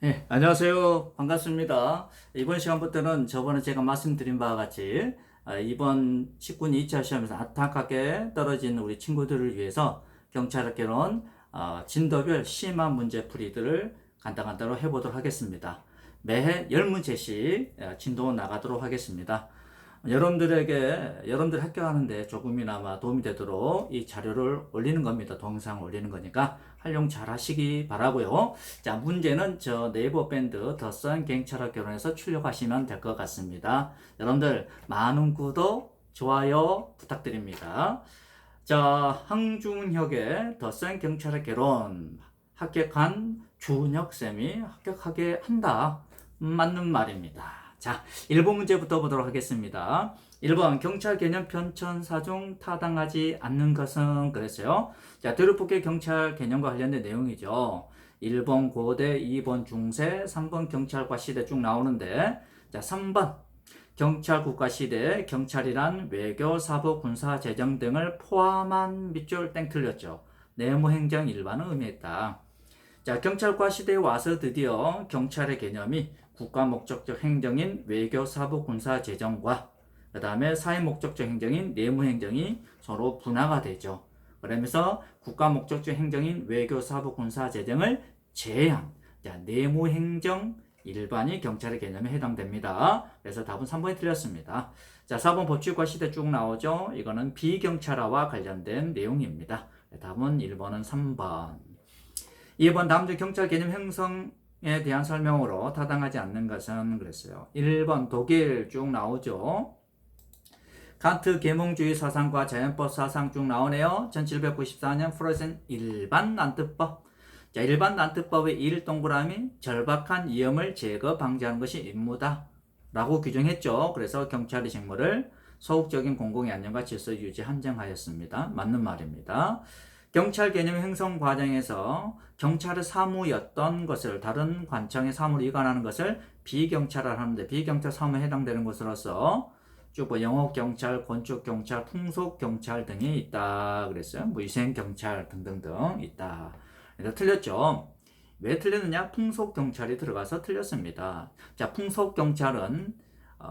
네, 안녕하세요. 반갑습니다. 이번 시간부터는 저번에 제가 말씀드린 바와 같이 이번 직군 2차 시험에서 안타깝게 떨어진 우리 친구들을 위해서 경찰학교론 진도별 심화 문제풀이들을 간단간단로 해보도록 하겠습니다. 매해 10문제씩 진도 나가도록 하겠습니다. 여러분들 학교 하는데 조금이나마 도움이 되도록 이 자료를 올리는 겁니다. 동영상을 올리는 거니까 활용 잘 하시기 바라고요. 자, 문제는 저 네이버 밴드 더선 경찰학교론에서 출력하시면 될 것 같습니다. 여러분들 많은 구독, 좋아요 부탁드립니다. 자, 항중혁의 더선 경찰학교론 합격한 주은혁쌤이 합격하게 한다. 맞는 말입니다. 자, 1번 문제부터 보도록 하겠습니다. 1번 경찰 개념 편찬사 중 타당하지 않는 것은 그랬어요. 자, 대륙폭격 경찰 개념과 관련된 내용이죠. 1번 고대, 2번 중세, 3번 경찰과 시대 쭉 나오는데, 자, 3번 경찰 국가시대 경찰이란 외교, 사법, 군사, 재정 등을 포함한 밑줄 땡 틀렸죠. 내무행정 일반을 의미했다. 자, 경찰과 시대에 와서 드디어 경찰의 개념이 국가 목적적 행정인 외교, 사법, 군사, 재정과 그 다음에 사회 목적적 행정인 내무 행정이 서로 분화가 되죠. 그러면서 국가 목적적 행정인 외교, 사법, 군사, 재정을 제한. 자, 내무 행정 일반이 경찰의 개념에 해당됩니다. 그래서 답은 3번이 틀렸습니다. 자, 4번 법치국가 시대 쭉 나오죠. 이거는 비경찰화와 관련된 내용입니다. 답은 1번은 3번. 2번 남주 경찰 개념 형성에 대한 설명으로 타당하지 않는 것은 그랬어요. 1번 독일 쭉 나오죠. 칸트 계몽주의 사상과 자연법 사상 쭉 나오네요. 1794년 프로이센 일반 난트법. 자, 일반 난트법의 1 동그라미 절박한 위험을 제거 방지하는 것이 임무다 라고 규정했죠. 그래서 경찰의 직무를 소극적인 공공의 안녕과 질서 유지 한정하였습니다. 맞는 말입니다. 경찰 개념 형성 과정에서 경찰의 사무였던 것을 다른 관청의 사무로 이관하는 것을 비경찰을 하는데 비경찰 사무에 해당되는 것으로서 쭉 영업경찰, 건축경찰, 풍속경찰 등이 있다 그랬어요. 뭐 위생경찰 등등등 있다. 그래서 틀렸죠. 왜 틀렸느냐? 풍속경찰이 들어가서 틀렸습니다. 자, 풍속경찰은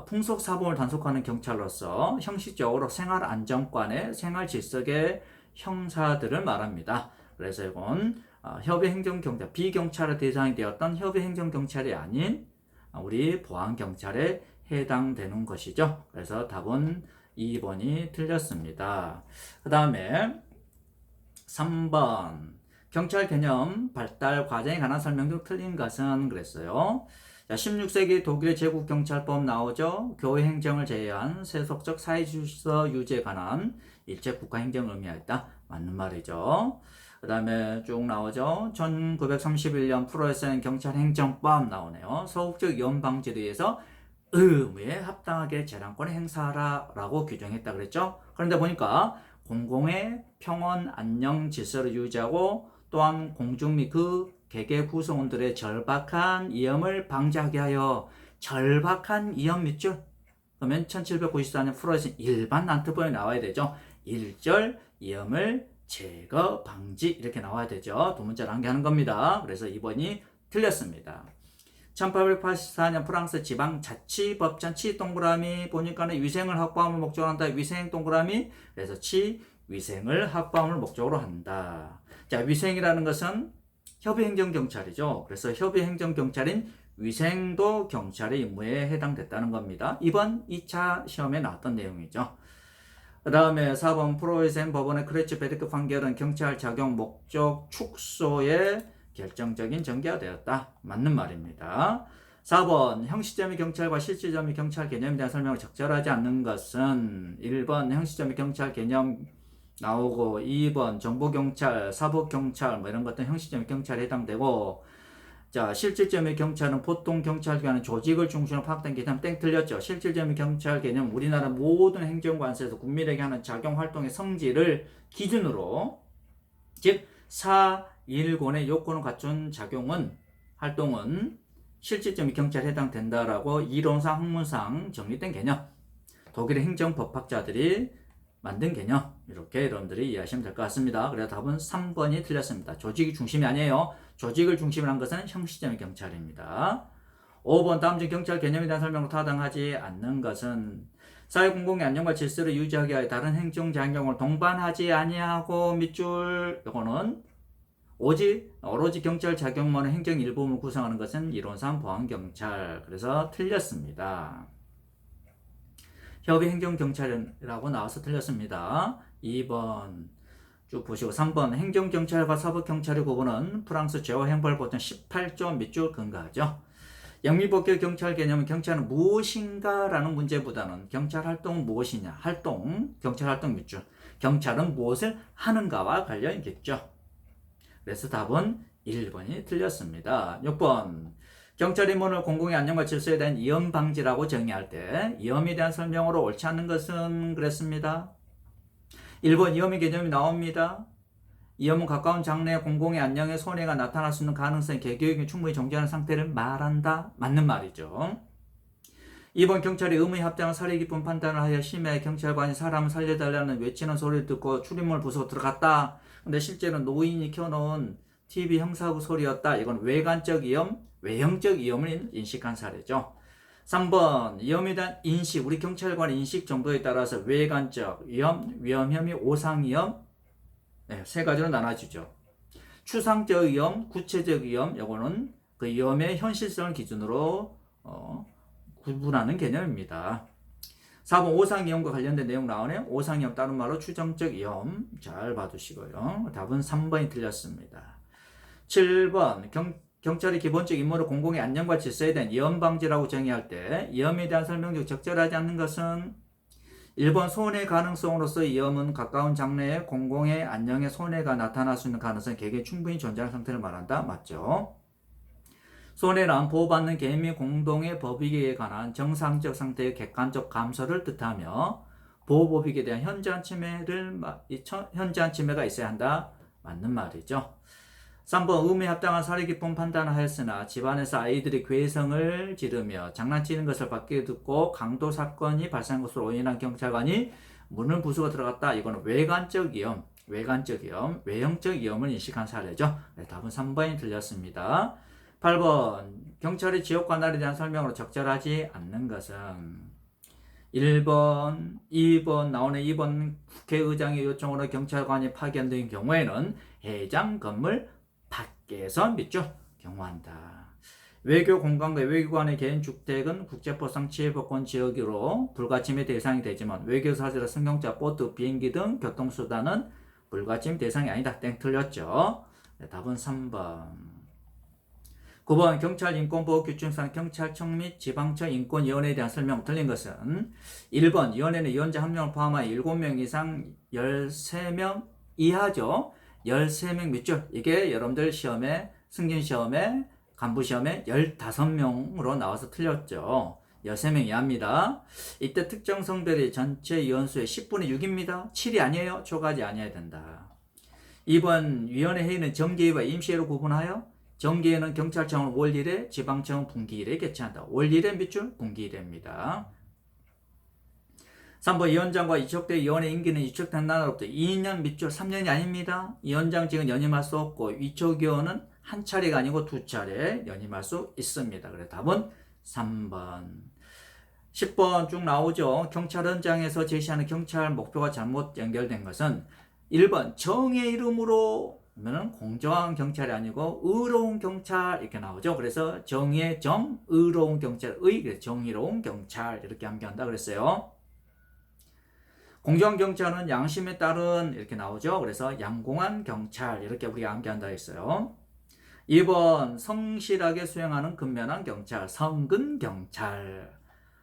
풍속사범을 단속하는 경찰로서 형식적으로 생활안정관의 생활질서의 형사들을 말합니다. 그래서 이건 협의행정경찰, 비경찰의 대상이 되었던 협의행정경찰이 아닌 우리 보안경찰에 해당되는 것이죠. 그래서 답은 2번이 틀렸습니다. 그 다음에 3번 경찰 개념 발달 과정에 관한 설명 중 틀린 것은 그랬어요. 자, 16세기 독일의 제국경찰법 나오죠. 교회 행정을 제외한 세속적 사회질서 유지에 관한 일체 국가행정을 의미하였다. 맞는 말이죠. 그 다음에 쭉 나오죠. 1931년 프로이센 경찰행정법 나오네요. 소극적 위험 방지를 위해서 의무에 합당하게 재량권을 행사하라 라고 규정했다 그랬죠. 그런데 보니까 공공의 평온, 안녕, 질서를 유지하고 또한 공중 및 그 개개 구성원들의 절박한 위험을 방지하게 하여 절박한 위험 밑줄 그러면 1794년 프로이센 일반 난트법에 나와야 되죠. 1절 위험을 제거 방지 이렇게 나와야 되죠. 두 문자를 암기하는 겁니다. 그래서 2번이 틀렸습니다. 1884년 프랑스 지방자치법전 치 동그라미 보니까는 위생을 확보함을 목적으로 한다. 위생 동그라미 그래서 치 위생을 확보함을 목적으로 한다. 자, 위생이라는 것은 협의행정경찰이죠. 그래서 협의행정경찰인 위생도 경찰의 임무에 해당됐다는 겁니다. 이번 2차 시험에 나왔던 내용이죠. 그 다음에 4번 프로이센 법원의 크레츠 베르크 판결은 경찰 작용 목적 축소에 결정적인 전개가 되었다. 맞는 말입니다. 4번 형식점의 경찰과 실질점의 경찰 개념에 대한 설명을 적절하지 않는 것은 1번 형식점의 경찰 개념 나오고 2번 정보경찰, 사법경찰 뭐 이런 것들 형식점의 경찰에 해당되고 자, 실질점의 경찰은 보통 경찰관은 조직을 중심으로 파악된 개념 땡 틀렸죠. 실질점의 경찰 개념 우리나라 모든 행정관서에서 국민에게 하는 작용 활동의 성질을 기준으로 즉 사일권의 요건을 갖춘 작용은 활동은 실질점의 경찰에 해당된다라고 이론상 학문상 정리된 개념 독일의 행정법학자들이 만든 개념. 이렇게 여러분들이 이해하시면 될 것 같습니다. 그래서 답은 3번이 틀렸습니다. 조직이 중심이 아니에요. 조직을 중심으로 한 것은 형식적인 경찰입니다. 5번 다음 중 경찰 개념에 대한 설명으로 타당하지 않는 것은 사회공공의 안녕과 질서를 유지하기 위하여 다른 행정작용을 동반하지 아니하고 밑줄 이거는 오로지 경찰 작용만의 행정 일부분을 구성하는 것은 이론상 보안경찰. 그래서 틀렸습니다. 협의행정경찰이라고 나와서 틀렸습니다. 2번 쭉 보시고 3번 행정경찰과 사법경찰의 구분은 프랑스 제어행벌보통 18조 밑줄 근거하죠. 영미법규 경찰 개념은 경찰은 무엇인가 라는 문제보다는 경찰 활동은 무엇이냐, 경찰 활동 밑줄, 경찰은 무엇을 하는가와 관련이 있겠죠. 그래서 답은 1번이 틀렸습니다. 6번 경찰 임무를 공공의 안녕과 질서에 대한 위험 방지라고 정의할 때 위험에 대한 설명으로 옳지 않은 것은 그랬습니다. 1번 위험의 개념이 나옵니다. 위험은 가까운 장래에 공공의 안녕에 손해가 나타날 수 있는 가능성이 개교육이 충분히 존재하는 상태를 말한다. 맞는 말이죠. 2번 경찰이 의무에 합당한 사리 깊은 판단을 하여 심해 경찰관이 사람을 살려달라는 외치는 소리를 듣고 출입문을 부수고 들어갔다. 근데 실제로 노인이 켜놓은 TV 형사구 소리였다. 이건 외관적 위험, 외형적 위험을 인식한 사례죠. 3번 위험에 대한 인식, 우리 경찰관의 인식 정도에 따라서 외관적 위험, 위험 혐의, 오상 위험 네, 세 가지로 나눠지죠. 추상적 위험, 구체적 위험, 요거는 그 위험의 현실성을 기준으로 구분하는 개념입니다. 4번 오상 위험과 관련된 내용 나오네요. 오상 위험 다른 말로 추정적 위험 잘 봐두시고요. 답은 3번이 틀렸습니다. 7번 경찰의 기본적 임무를 공공의 안녕과 질서에 대한 위험 방지라고 정의할 때 위험에 대한 설명이 적절하지 않는 것은 1번 손해 가능성으로서 위험은 가까운 장래에 공공의 안녕에 손해가 나타날 수 있는 가능성이 개개에 충분히 존재하는 상태를 말한다. 맞죠? 손해란 보호받는 개인 및 공동의 법익에 관한 정상적 상태의 객관적 감소를 뜻하며 보호법익에 대한 현저한 침해가 있어야 한다. 맞는 말이죠. 3번 의무에 합당한 사리 깊은 판단을 하였으나 집안에서 아이들이 괴성을 지르며 장난치는 것을 밖에 듣고 강도 사건이 발생한 것으로 오인한 경찰관이 문을 부수고 들어갔다. 이거는 외형적 위험을 인식한 사례죠. 네, 답은 3번이 틀렸습니다. 8번 경찰의 지역 관할에 대한 설명으로 적절하지 않는 것은 1번, 2번 나오는 2번 국회의장의 요청으로 경찰관이 파견된 경우에는 해당 건물 밖에서 밑줄 경호한다. 외교 공간과 외교관의 개인 주택은 국제법상 치해법권 지역으로 불가침의 대상이 되지만 외교사실의 승용차, 보트, 비행기 등 교통수단은 불가침 대상이 아니다. 땡 틀렸죠. 네, 답은 3번. 9번 경찰 인권보호규칙상 경찰청 및 지방청 인권위원회에 대한 설명 틀린 것은 1번 위원회는 위원자 1명을 포함하여 7명 이상 13명 이하죠. 13명 밑줄. 이게 여러분들 시험에 승진시험에 간부시험에 15명으로 나와서 틀렸죠. 13명 이하입니다. 이때 특정 성별이 전체 위원수의 10분의 6입니다. 7이 아니에요. 초까지 아니어야 된다. 2번 위원회 회의는 정기회의와 임시회로 구분하여 정기회는 경찰청은 월 1회, 지방청은 분기 1회 개최한다. 월 1회 밑줄, 분기 1회입니다. 3번 위원장과 이촉대 위원회 임기는 이촉된 날로부터 2년 밑줄 3년이 아닙니다. 위원장직은 연임할 수 없고 위촉위원은 한 차례가 아니고 두 차례 연임할 수 있습니다. 그래서 답은 3번. 10번 쭉 나오죠. 경찰원장에서 제시하는 경찰 목표가 잘못 연결된 것은 1번 정의 이름으로 는 공정한 경찰이 아니고 의로운 경찰 이렇게 나오죠. 그래서 정의의 정, 의로운 경찰의 정의로운 경찰 이렇게 암기한다 그랬어요. 공정한 경찰은 양심에 따른 이렇게 나오죠. 그래서 양공한 경찰 이렇게 우리가 암기한다 했어요. 2번 성실하게 수행하는 근면한 경찰, 성근 경찰.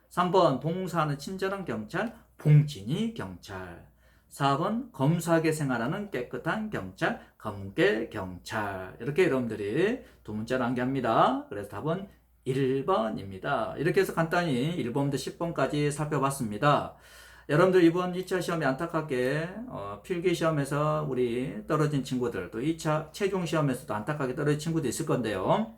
3번 봉사하는 친절한 경찰, 봉진이 경찰. 4번 검소하게 생활하는 깨끗한 경찰, 검게 경찰. 이렇게 여러분들이 두 문자를 암기합니다. 그래서 답은 1번입니다. 이렇게 해서 간단히 1번부터 10번까지 살펴봤습니다. 여러분들 이번 2차 시험에 안타깝게 필기 시험에서 우리 떨어진 친구들, 또 2차 최종 시험에서도 안타깝게 떨어진 친구도 있을 건데요.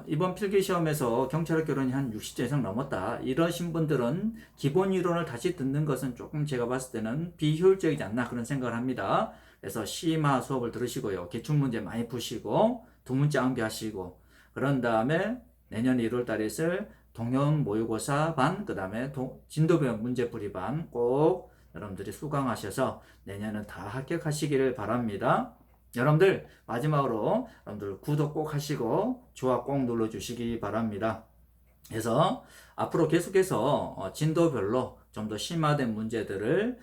이번 필기 시험에서 경찰학 결혼이 한 60점 이상 넘었다. 이러신 분들은 기본 이론을 다시 듣는 것은 조금 제가 봤을 때는 비효율적이지 않나 그런 생각을 합니다. 그래서 심화 수업을 들으시고요. 기출문제 많이 푸시고 두 문제 암기하시고 그런 다음에 내년 1월 달에 있을 동형 모의고사 반, 그 다음에 진도별 문제풀이 반 꼭 여러분들이 수강하셔서 내년은 다 합격하시기를 바랍니다. 여러분들 마지막으로 여러분들 구독 꼭 하시고 좋아 꼭 눌러주시기 바랍니다. 그래서 앞으로 계속해서 진도별로 좀 더 심화된 문제들을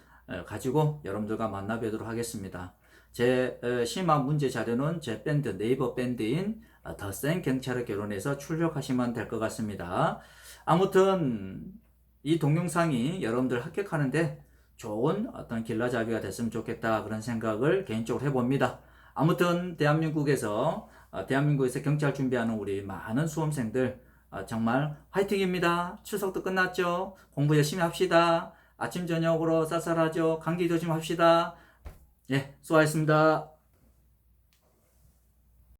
가지고 여러분들과 만나 뵙도록 하겠습니다. 제 심화 문제 자료는 제 밴드 네이버 밴드인 더 센 경찰의 결혼에서 출력하시면 될 것 같습니다. 아무튼 이 동영상이 여러분들 합격하는데 좋은 어떤 길라잡이가 됐으면 좋겠다 그런 생각을 개인적으로 해봅니다. 아무튼 대한민국에서 경찰 준비하는 우리 많은 수험생들 정말 화이팅입니다. 추석도 끝났죠? 공부 열심히 합시다. 아침 저녁으로 쌀쌀하죠? 감기 조심합시다. 예, 수고하셨습니다.